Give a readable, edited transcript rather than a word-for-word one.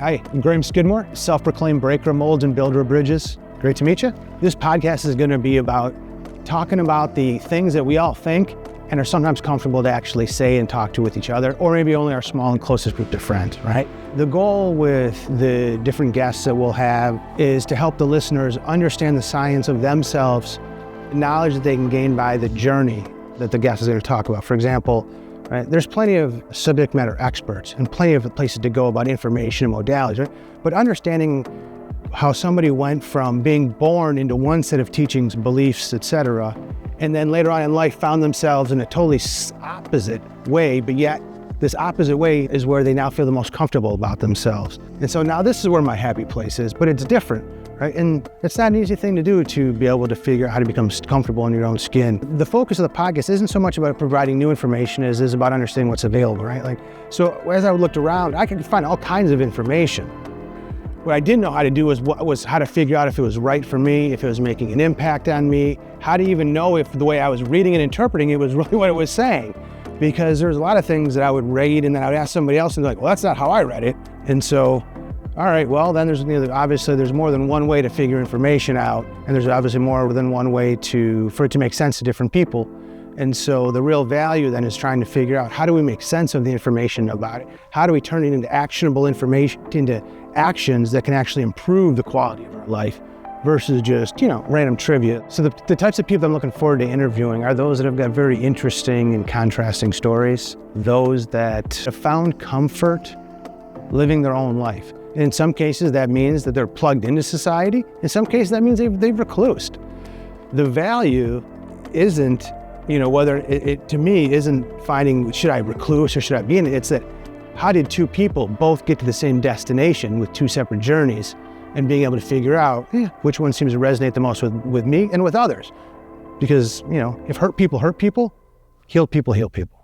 Hi, I'm Graham Skidmore, self-proclaimed breaker of molds and builder of bridges. Great to meet you. This podcast is going to be about talking about the things that we all think and are sometimes comfortable to actually say and talk to with each other, or maybe only our small and closest group of friends, right? The goal with the different guests that we'll have is to help the listeners understand the science of themselves, the knowledge that they can gain by the journey that the guest is going to talk about. For example, right, there's plenty of subject matter experts and plenty of places to go about information and modalities, right? But understanding how somebody went from being born into one set of teachings, beliefs, etc., and then later on in life found themselves in a totally opposite way, but yet this opposite way is where they now feel the most comfortable about themselves. And so now this is where my happy place is, but it's different, right? And it's not an easy thing to do, to be able to figure out how to become comfortable in your own skin. The focus of the podcast isn't so much about providing new information as it is about understanding what's available, right? So as I looked around, I could find all kinds of information. What I didn't know how to do was how to figure out if it was right for me, if it was making an impact on me, how to even know if the way I was reading and interpreting it was really what it was saying. Because there's a lot of things that I would read and then I would ask somebody else and they're like, well, that's not how I read it. And so, all right, well, then obviously there's more than one way to figure information out, and there's obviously more than one way for it to make sense to different people. And so the real value then is trying to figure out, how do we make sense of the information about it? How do we turn it into actionable information, into actions that can actually improve the quality of our life versus just, random trivia. So the types of people I'm looking forward to interviewing are those that have got very interesting and contrasting stories, those that have found comfort living their own life. In some cases, that means that they're plugged into society. In some cases, that means they've reclused. The value isn't, whether it to me isn't finding, should I recluse or should I be in it? It's that, how did two people both get to the same destination with two separate journeys, and being able to figure out which one seems to resonate the most with me and with others? Because, if hurt people, heal people.